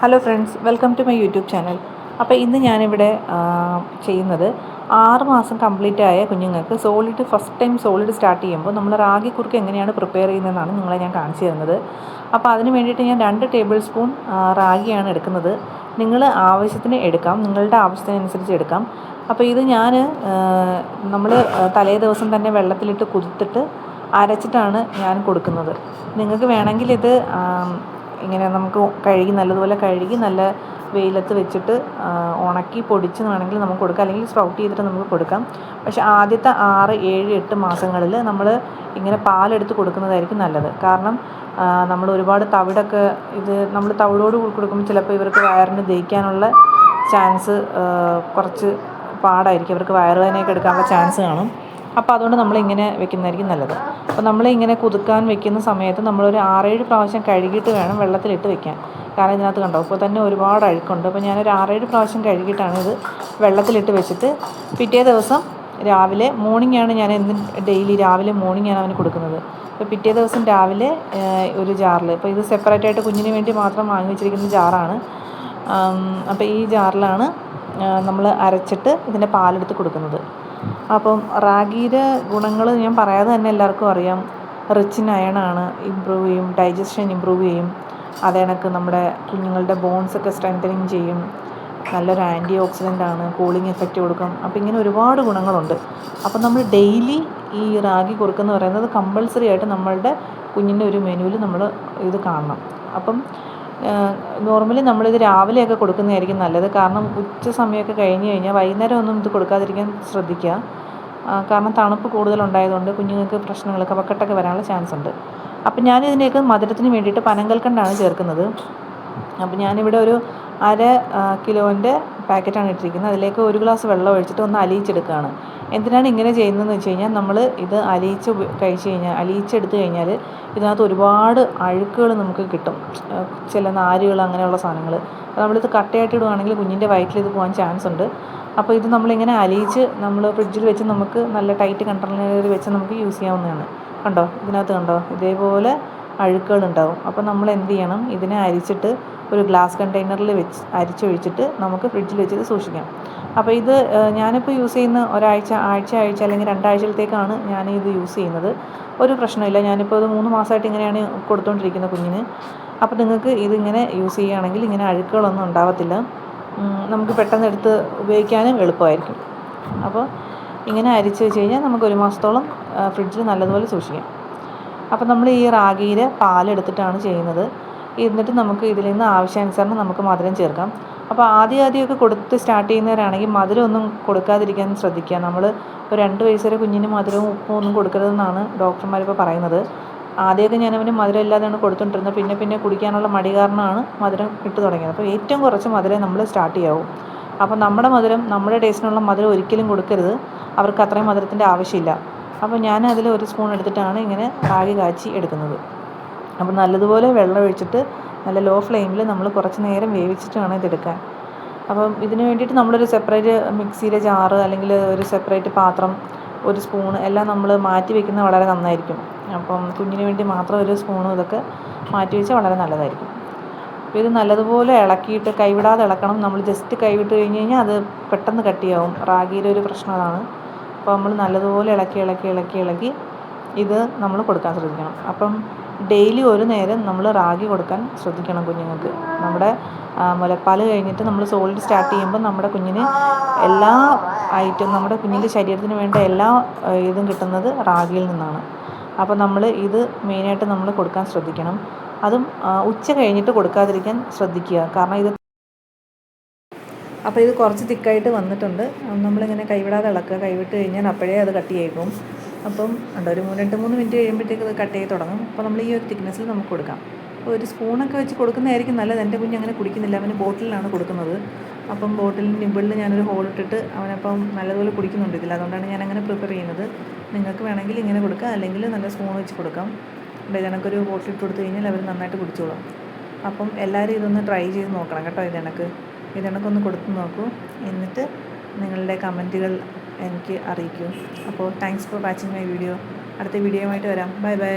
Hello friends, welcome to my YouTube channel. അപ്പോൾ ഇന്ന് ഞാനിവിടെ ചെയ്യുന്നത് 6 മാസം കംപ്ലീറ്റ് ആയ കുഞ്ഞുങ്ങൾക്ക് ഫസ്റ്റ് ടൈം സോളിഡ് സ്റ്റാർട്ട് ചെയ്യുമ്പോൾ നമ്മൾ റാഗി കുറുക്ക് എങ്ങനെയാണ് പ്രിപ്പയർ ചെയ്യുന്നതെന്നാണ് നിങ്ങളെ ഞാൻ കാണിച്ചു തരുന്നത്. അപ്പോൾ അതിന് വേണ്ടിയിട്ട് ഞാൻ 2 ടേബിൾ സ്പൂൺ റാഗിയാണ് എടുക്കുന്നത്. നിങ്ങൾ ആവശ്യത്തിന് എടുക്കാം, നിങ്ങളുടെ ആവശ്യത്തിനനുസരിച്ച് എടുക്കാം. അപ്പോൾ ഇത് നമ്മൾ തലേ ദിവസം തന്നെ വെള്ളത്തിലിട്ട് കുതിർത്തിട്ട് അരച്ചിട്ടാണ് ഞാൻ കൊടുക്കുന്നത്. നിങ്ങൾക്ക് വേണമെങ്കിൽ ഇത് ഇങ്ങനെ നമുക്ക് നല്ലതുപോലെ കഴുകി നല്ല വെയിലത്ത് വെച്ചിട്ട് ഉണക്കി പൊടിച്ച് വേണമെങ്കിൽ നമുക്ക് കൊടുക്കാം, അല്ലെങ്കിൽ സ്പ്രൗട്ട് ചെയ്തിട്ട് നമുക്ക് കൊടുക്കാം. പക്ഷേ ആദ്യത്തെ 6, 7, 8 മാസങ്ങളിൽ നമ്മൾ ഇങ്ങനെ പാലെടുത്ത് കൊടുക്കുന്നതായിരിക്കും നല്ലത്. കാരണം നമ്മൾ ഒരുപാട് തവിടൊക്കെ നമ്മൾ തവിടോട് കൊടുക്കുമ്പോൾ ചിലപ്പോൾ ഇവർക്ക് വയറിന് ദഹിക്കാനുള്ള ചാൻസ് കുറച്ച് പാടായിരിക്കും, അവർക്ക് വയറുവേദനയൊക്കെ എടുക്കാനുള്ള ചാൻസ് കാണും. അപ്പോൾ അതുകൊണ്ട് നമ്മളിങ്ങനെ വെക്കുന്നതായിരിക്കും നല്ലത്. അപ്പോൾ നമ്മളിങ്ങനെ കുതുക്കാൻ വെക്കുന്ന സമയത്ത് നമ്മളൊരു 6-7 പ്രാവശ്യം കഴുകിയിട്ട് വേണം വെള്ളത്തിലിട്ട് വെക്കാൻ. കാരണം ഇതിനകത്ത് കണ്ടോ, ഇപ്പോൾ തന്നെ ഒരുപാട് അഴുക്കുണ്ട്. അപ്പോൾ ഞാനൊരു 6-7 പ്രാവശ്യം കഴുകിയിട്ടാണ് ഇത് വെള്ളത്തിലിട്ട് വെച്ചിട്ട് പിറ്റേ ദിവസം രാവിലെ മോർണിംഗാണ് ഞാൻ ഡെയിലി രാവിലെ മോർണിംഗാണ് അവന് കൊടുക്കുന്നത്. അപ്പോൾ പിറ്റേ ദിവസം രാവിലെ ഒരു ജാറിൽ, ഇപ്പോൾ ഇത് സെപ്പറേറ്റായിട്ട് കുഞ്ഞിന് വേണ്ടി മാത്രം വാങ്ങി വെച്ചിരിക്കുന്ന ജാറാണ്. അപ്പോൾ ഈ ജാറിലാണ് നമ്മൾ അരച്ചിട്ട് ഇതിൻ്റെ പാലെടുത്ത് കൊടുക്കുന്നത്. അപ്പം റാഗിയുടെ ഗുണങ്ങൾ ഞാൻ പറയാതെ തന്നെ എല്ലാവർക്കും അറിയാം. റിച്ച് ഇൻ അയണാണ്, ഇമ്പ്രൂവ് ചെയ്യും, ഡൈജഷൻ ഇമ്പ്രൂവ് ചെയ്യും. അതേ കണക്ക് നമ്മുടെ കുഞ്ഞുങ്ങളുടെ ബോൺസൊക്കെ സ്ട്രെങ്തനിങ് ചെയ്യും. നല്ലൊരു ആൻറ്റി ഓക്സിഡൻ്റാണ്, കൂളിംഗ് എഫക്റ്റ് കൊടുക്കും. അപ്പോൾ ഇങ്ങനെ ഒരുപാട് ഗുണങ്ങളുണ്ട്. അപ്പം നമ്മൾ ഡെയിലി ഈ റാഗി കുറുക്കെന്ന് പറയുന്നത് കമ്പൾസറി ആയിട്ട് നമ്മളുടെ കുഞ്ഞിൻ്റെ ഒരു മെനുവിൽ നമ്മൾ ഇത് കാണണം. അപ്പം നോർമലി നമ്മളിത് രാവിലെയൊക്കെ കൊടുക്കുന്നതായിരിക്കും നല്ലത്. കാരണം ഉച്ച സമയമൊക്കെ കഴിഞ്ഞ് കഴിഞ്ഞാൽ വൈകുന്നേരം ഒന്നും ഇത് കൊടുക്കാതിരിക്കാൻ ശ്രദ്ധിക്കുക. കാരണം തണുപ്പ് കൂടുതലുണ്ടായതുകൊണ്ട് കുഞ്ഞുങ്ങൾക്ക് പ്രശ്നങ്ങൾ, കഫക്കെട്ടൊക്കെ വരാനുള്ള ചാൻസ് ഉണ്ട്. അപ്പം ഞാനിതിലേക്ക് മധുരത്തിന് വേണ്ടിയിട്ട് പനങ്കൽക്കണ്ടാണ് ചേർക്കുന്നത്. അപ്പോൾ ഞാനിവിടെ ഒരു 1/2 കിലോൻ്റെ പാക്കറ്റാണ് ഇട്ടിരിക്കുന്നത്. അതിലേക്ക് 1 ഗ്ലാസ് വെള്ളം ഒഴിച്ചിട്ട് ഒന്ന് അലിയിച്ചെടുക്കുകയാണ്. എന്തിനാണ് ഇങ്ങനെ ചെയ്യുന്നതെന്ന് വെച്ച് കഴിഞ്ഞാൽ, നമ്മൾ ഇത് അലിയിച്ചെടുത്ത് കഴിഞ്ഞാൽ ഇതിനകത്ത് ഒരുപാട് അഴുക്കുകൾ നമുക്ക് കിട്ടും, ചില നാരുകൾ, അങ്ങനെയുള്ള സാധനങ്ങൾ. അപ്പോൾ നമ്മളിത് കട്ടയായിട്ട് ഇടുകയാണെങ്കിൽ കുഞ്ഞിൻ്റെ വയറ്റിൽ ഇത് പോകാൻ ചാൻസ് ഉണ്ട്. അപ്പോൾ ഇത് നമ്മളിങ്ങനെ അലിയിച്ച് നമ്മൾ ഫ്രിഡ്ജിൽ വെച്ച് നമുക്ക് നല്ല ടൈറ്റ് കണ്ടെയ്നറിൽ വെച്ച് നമുക്ക് യൂസ് ചെയ്യാവുന്നതാണ്. കണ്ടോ, ഇതിനകത്ത് കണ്ടോ, ഇതേപോലെ അഴുക്കുകളുണ്ടാവും. അപ്പോൾ നമ്മൾ എന്ത് ചെയ്യണം, ഇതിനെ അരിച്ചിട്ട് ഒരു ഗ്ലാസ് കണ്ടെയ്നറിൽ അരിച്ചൊഴിച്ചിട്ട് നമുക്ക് ഫ്രിഡ്ജിൽ വെച്ചിട്ട് സൂക്ഷിക്കാം. അപ്പോൾ ഇത് ഞാനിപ്പോൾ യൂസ് ചെയ്യുന്ന ആഴ്ച അല്ലെങ്കിൽ 2 ആഴ്ചത്തേക്കാണ് ഞാനിത് യൂസ് ചെയ്യുന്നത്. ഒരു പ്രശ്നമില്ല. ഞാനിപ്പോൾ ഇത് 3 മാസമായിട്ട് ഇങ്ങനെയാണ് കൊടുത്തുകൊണ്ടിരിക്കുന്നത് കുഞ്ഞിന്. അപ്പോൾ നിങ്ങൾക്ക് ഇതിങ്ങനെ യൂസ് ചെയ്യുകയാണെങ്കിൽ ഇങ്ങനെ അഴുക്കുകളൊന്നും ഉണ്ടാവത്തില്ല. നമുക്ക് പെട്ടെന്ന് എടുത്ത് ഉപയോഗിക്കാനും എളുപ്പമായിരിക്കും. അപ്പോൾ ഇങ്ങനെ അരിച്ച് വെച്ച് കഴിഞ്ഞാൽ നമുക്ക് 1 മാസത്തോളം ഫ്രിഡ്ജിൽ നല്ലതുപോലെ സൂക്ഷിക്കാം. അപ്പോൾ നമ്മൾ ഈ റാഗിയുടെ പാലെടുത്തിട്ടാണ് ചെയ്യുന്നത്. എന്നിട്ട് നമുക്ക് ഇതിൽ നിന്ന് ആവശ്യാനുസരണം നമുക്ക് മധുരം ചേർക്കാം. അപ്പോൾ ആദ്യമൊക്കെ കൊടുത്ത് സ്റ്റാർട്ട് ചെയ്യുന്നവരാണെങ്കിൽ മധുരമൊന്നും കൊടുക്കാതിരിക്കാൻ ശ്രദ്ധിക്കുക. നമ്മൾ ഒരു 2 വയസ്സ് വരെ കുഞ്ഞിന് മധുരവും ഉപ്പും ഒന്നും കൊടുക്കരുതെന്നാണ് ഡോക്ടർമാരിപ്പോൾ പറയുന്നത്. ആദ്യമൊക്കെ ഞാനവന് മധുരം ഇല്ലാതെയാണ് കൊടുത്തുകൊണ്ടിരുന്നത്. പിന്നെ കുടിക്കാനുള്ള മടി കാരണമാണ് മധുരം ഇട്ട് തുടങ്ങിയത്. അപ്പോൾ ഏറ്റവും കുറച്ച് മധുരം നമ്മൾ സ്റ്റാർട്ട് ചെയ്യാവൂ. അപ്പോൾ നമ്മുടെ മധുരം, നമ്മുടെ ടേസ്റ്റിനുള്ള മധുരം ഒരിക്കലും കൊടുക്കരുത്. അവർക്ക് അത്രയും മധുരത്തിൻ്റെ ആവശ്യമില്ല. അപ്പോൾ ഞാൻ അതിൽ 1 സ്പൂൺ എടുത്തിട്ടാണ് ഇങ്ങനെ റാഗി കാച്ചി എടുക്കുന്നത്. അപ്പോൾ നല്ലതുപോലെ വെള്ളം ഒഴിച്ചിട്ട് നല്ല ലോ ഫ്ലെയിമിൽ നമ്മൾ കുറച്ച് നേരം വേവിച്ചിട്ട് വേണം ഇതെടുക്കാൻ. അപ്പം ഇതിന് വേണ്ടിയിട്ട് നമ്മളൊരു സെപ്പറേറ്റ് മിക്സിയിലെ ജാറ്, അല്ലെങ്കിൽ ഒരു സെപ്പറേറ്റ് പാത്രം, 1 സ്പൂണ് എല്ലാം നമ്മൾ മാറ്റി വയ്ക്കുന്നത് വളരെ നന്നായിരിക്കും. അപ്പം കുഞ്ഞിന് വേണ്ടി മാത്രം 1 സ്പൂണും ഇതൊക്കെ മാറ്റി വെച്ചാൽ വളരെ നല്ലതായിരിക്കും. അപ്പോൾ ഇത് നല്ലതുപോലെ ഇളക്കിയിട്ട്, കൈവിടാതെ ഇളക്കണം. നമ്മൾ ജസ്റ്റ് കൈവിട്ട് കഴിഞ്ഞ് കഴിഞ്ഞാൽ അത് പെട്ടെന്ന് കട്ടിയാവും. റാഗിയുടെ ഒരു പ്രശ്നം അതാണ്. അപ്പോൾ നമ്മൾ നല്ലതുപോലെ ഇളക്കി ഇത് നമ്മൾ കൊടുക്കാൻ ശ്രദ്ധിക്കണം. അപ്പം ഡെയിലി 1 നേരം നമ്മൾ റാഗി കൊടുക്കാൻ ശ്രദ്ധിക്കണം കുഞ്ഞുങ്ങൾക്ക്. നമ്മുടെ മുലപ്പാൽ കഴിഞ്ഞിട്ട് നമ്മൾ സോളിഡ് സ്റ്റാർട്ട് ചെയ്യുമ്പോൾ നമ്മുടെ കുഞ്ഞിന് എല്ലാ നമ്മുടെ കുഞ്ഞിൻ്റെ ശരീരത്തിന് വേണ്ട എല്ലാ ഇതും കിട്ടുന്നത് റാഗിയിൽ നിന്നാണ്. അപ്പോൾ നമ്മൾ ഇത് മെയിനായിട്ട് നമ്മൾ കൊടുക്കാൻ ശ്രദ്ധിക്കണം. അതും ഉച്ച കഴിഞ്ഞിട്ട് കൊടുക്കാതിരിക്കാൻ ശ്രദ്ധിക്കുക. കാരണം അപ്പോൾ ഇത് കുറച്ച് തിക്കായിട്ട് വന്നിട്ടുണ്ട്. നമ്മളിങ്ങനെ കൈവിടാതെ ഇളക്കുക. കൈവിട്ട് കഴിഞ്ഞാൽ അപ്പോഴേ അത് കട്ടിയായിക്കും. അപ്പം ഒരു 3 മിനിറ്റ് കഴിയുമ്പോഴത്തേക്ക് അത് കട്ട് ചെയ്ത് തുടങ്ങും. അപ്പോൾ നമ്മൾ ഈ ഒരു തിക്നെസ്സിൽ നമുക്ക് കൊടുക്കാം. അപ്പോൾ 1 സ്പൂണൊക്കെ വെച്ച് കൊടുക്കുന്നതായിരിക്കും നല്ലത്. എൻ്റെ കുഞ്ഞ് അങ്ങനെ കുടിക്കുന്നില്ല, അവന് ബോട്ടിലാണ് കൊടുക്കുന്നത്. അപ്പം ബോട്ടിലിന് നിബിളിൽ ഞാനൊരു ഹോളിട്ടിട്ട് അവനപ്പം നല്ലതുപോലെ കുടിക്കുന്നുണ്ട് ഇതിൽ. അതുകൊണ്ടാണ് ഞാനങ്ങനെ പ്രിപ്പയർ ചെയ്യുന്നത്. നിങ്ങൾക്ക് വേണമെങ്കിൽ ഇങ്ങനെ കൊടുക്കാം, അല്ലെങ്കിൽ നല്ല സ്പൂൺ വെച്ച് കൊടുക്കാം. ഇതിനൊക്കൊരു ബോട്ടിലിട്ട് കൊടുത്തു കഴിഞ്ഞാൽ അവർ നന്നായിട്ട് കുടിച്ചോളും. അപ്പം എല്ലാവരും ഇതൊന്ന് ട്രൈ ചെയ്ത് നോക്കണം കേട്ടോ. ഇതിനൊക്കൊന്ന് കൊടുത്ത് നോക്കൂ. എന്നിട്ട് നിങ്ങളുടെ കമൻറ്റുകൾ എനിക്ക് അറിയിക്കൂ. അപ്പോൾ thanks for watching my video. അടുത്ത വീഡിയോയുമായിട്ട് വരാം. ബൈ.